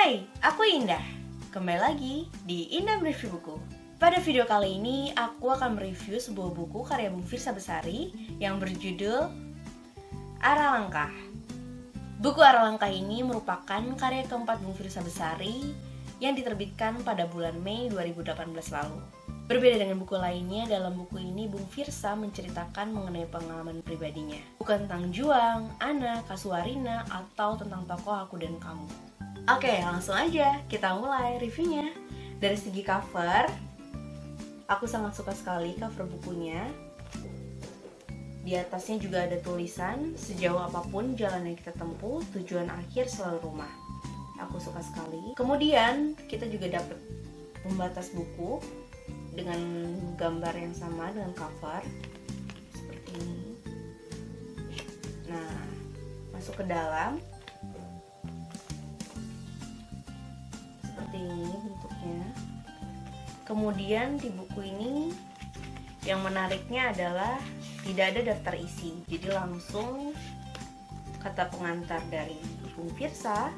Hai, aku Indah. Kembali lagi di Indah Review Buku. Pada video kali ini, aku akan mereview sebuah buku karya Bung Firsa Besari yang berjudul Arah Langkah. Buku Arah Langkah ini merupakan karya keempat Bung Firsa Besari yang diterbitkan pada bulan Mei 2018 lalu. Berbeda dengan buku lainnya, dalam buku ini Bung Firsa menceritakan mengenai pengalaman pribadinya. Bukan tentang Juang, Ana, Kasuarina, atau tentang tokoh Aku dan Kamu. Oke, langsung aja kita mulai reviewnya. Dari segi cover, aku sangat suka sekali cover bukunya. Di atasnya juga ada tulisan, sejauh apapun jalan yang kita tempuh, tujuan akhir selalu rumah. Aku suka sekali. Kemudian kita juga dapat pembatas buku dengan gambar yang sama dengan cover seperti ini. Nah, masuk ke dalam seperti ini bentuknya. Kemudian di buku ini yang menariknya adalah tidak ada daftar isi, jadi langsung kata pengantar dari Bung Firsa.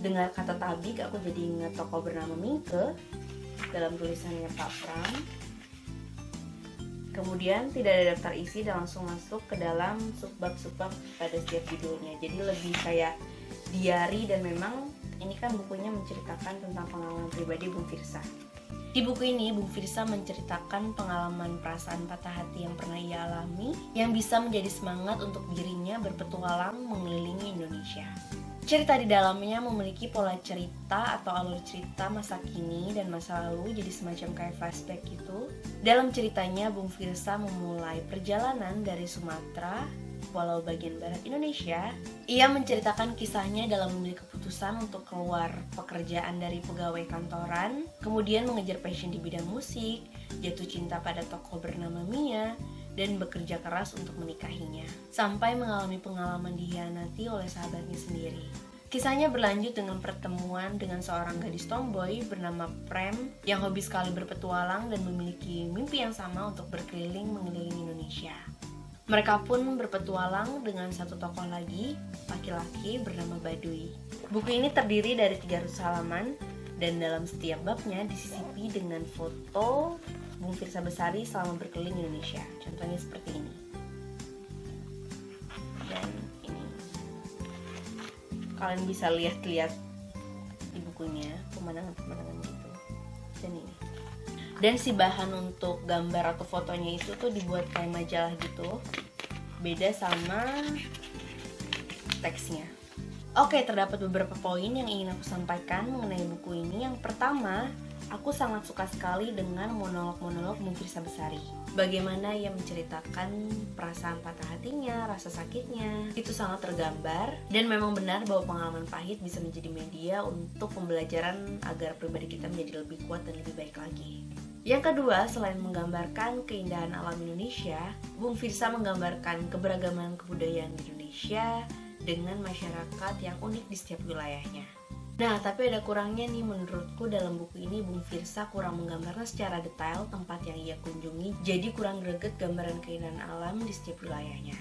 Dengar kata tabik, aku jadi ingat tokoh bernama Mingke dalam tulisannya Pak Pram. Kemudian tidak ada daftar isi dan langsung masuk ke dalam subbab-subbab pada setiap judulnya. Jadi lebih kayak diary, dan memang ini kan bukunya menceritakan tentang pengalaman pribadi Bung Firsa. Di buku ini Bung Firsa menceritakan pengalaman perasaan patah hati yang pernah ia alami yang bisa menjadi semangat untuk dirinya berpetualang mengelilingi Indonesia. Cerita di dalamnya memiliki pola cerita atau alur cerita masa kini dan masa lalu, jadi semacam kayak flashback gitu. Dalam ceritanya Bung Firsa memulai perjalanan dari Sumatera, pulau bagian barat Indonesia. Ia menceritakan kisahnya dalam memilih keputusan untuk keluar pekerjaan dari pegawai kantoran, kemudian mengejar passion di bidang musik, jatuh cinta pada tokoh bernama Mia, dan bekerja keras untuk menikahinya, sampai mengalami pengalaman dikhianati oleh sahabatnya sendiri. Kisahnya berlanjut dengan pertemuan dengan seorang gadis tomboy bernama Prem yang hobi sekali berpetualang dan memiliki mimpi yang sama untuk berkeliling mengelilingi Indonesia. Mereka pun berpetualang dengan satu tokoh lagi, laki-laki bernama Baduy. Buku ini terdiri dari 300 halaman dan dalam setiap babnya disisipi dengan foto Bung Firsa Besari selama berkeliling Indonesia. Contohnya seperti ini. Dan ini. Kalian bisa lihat-lihat di bukunya pemandangan-pemandangan gitu. Dan ini. Dan si bahan untuk gambar atau fotonya itu tuh dibuat kayak majalah gitu. Beda sama teksnya. Oke, terdapat beberapa poin yang ingin aku sampaikan mengenai buku ini. Yang pertama, aku sangat suka sekali dengan monolog-monolog Bung Firsa Besari. Bagaimana ia menceritakan perasaan patah hatinya, rasa sakitnya, itu sangat tergambar. Dan memang benar bahwa pengalaman pahit bisa menjadi media untuk pembelajaran agar pribadi kita menjadi lebih kuat dan lebih baik lagi. Yang kedua, selain menggambarkan keindahan alam Indonesia, Bung Firsa menggambarkan keberagaman kebudayaan di Indonesia dengan masyarakat yang unik di setiap wilayahnya. Nah, tapi ada kurangnya nih menurutku dalam buku ini. Bung Firsa kurang menggambarkan secara detail tempat yang ia kunjungi, jadi kurang greget gambaran keindahan alam di setiap wilayahnya.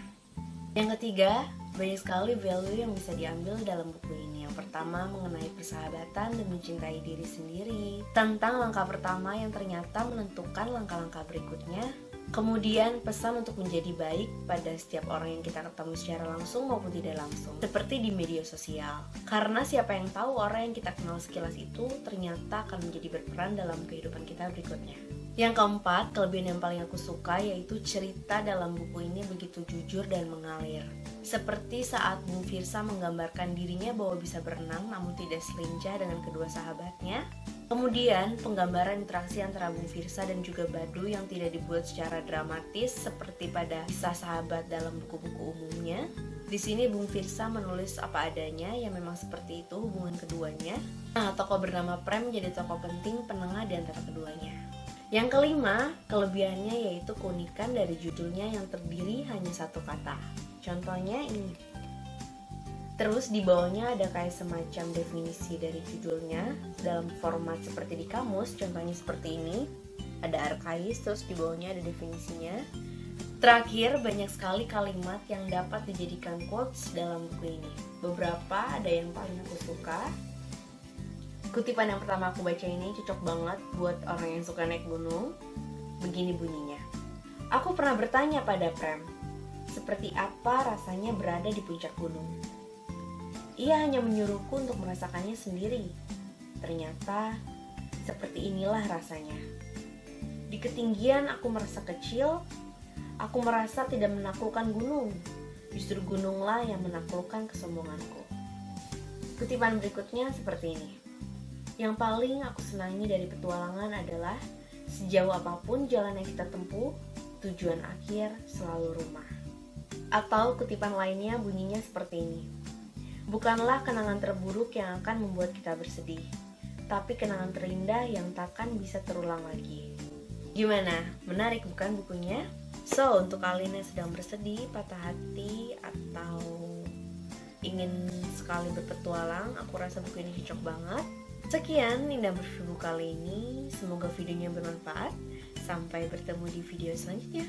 Yang ketiga, banyak sekali value yang bisa diambil dalam buku ini. Yang pertama, mengenai persahabatan dan mencintai diri sendiri, tentang langkah pertama yang ternyata menentukan langkah-langkah berikutnya. Kemudian pesan untuk menjadi baik pada setiap orang yang kita ketemu secara langsung maupun tidak langsung, seperti di media sosial. Karena siapa yang tahu orang yang kita kenal sekilas itu ternyata akan menjadi berperan dalam kehidupan kita berikutnya. Yang keempat, kelebihan yang paling aku suka yaitu cerita dalam buku ini begitu jujur dan mengalir. Seperti saat Bung Firsa menggambarkan dirinya bahwa bisa berenang namun tidak selincah dengan kedua sahabatnya. Kemudian penggambaran interaksi antara Bung Firsa dan juga Baduy yang tidak dibuat secara dramatis seperti pada kisah sahabat dalam buku-buku umumnya. Di sini Bung Firsa menulis apa adanya, yang memang seperti itu hubungan keduanya. Nah, tokoh bernama Prem jadi tokoh penting penengah di antara keduanya. Yang kelima, kelebihannya yaitu keunikan dari judulnya yang terdiri hanya satu kata. Contohnya ini. Terus di bawahnya ada kayak semacam definisi dari judulnya dalam format seperti di kamus, contohnya seperti ini. Ada arkais, terus di bawahnya ada definisinya. Terakhir, banyak sekali kalimat yang dapat dijadikan quotes dalam buku ini. Beberapa ada yang paling aku suka. Kutipan yang pertama aku baca ini cocok banget buat orang yang suka naik gunung. Begini bunyinya. Aku pernah bertanya pada Prem, seperti apa rasanya berada di puncak gunung. Ia hanya menyuruhku untuk merasakannya sendiri. Ternyata, seperti inilah rasanya. Di ketinggian aku merasa kecil, aku merasa tidak menaklukkan gunung. Justru gununglah yang menaklukkan kesombonganku. Kutipan berikutnya seperti ini. Yang paling aku senangi dari petualangan adalah sejauh apapun jalan yang kita tempuh, tujuan akhir selalu rumah. Atau kutipan lainnya bunyinya seperti ini. Bukanlah kenangan terburuk yang akan membuat kita bersedih, tapi kenangan terindah yang takkan bisa terulang lagi. Gimana? Menarik bukan bukunya? So, untuk kalian yang sedang bersedih, patah hati, atau ingin sekali berpetualang, aku rasa buku ini cocok banget. Sekian Indah Bersyukur kali ini. Semoga videonya bermanfaat. Sampai bertemu di video selanjutnya.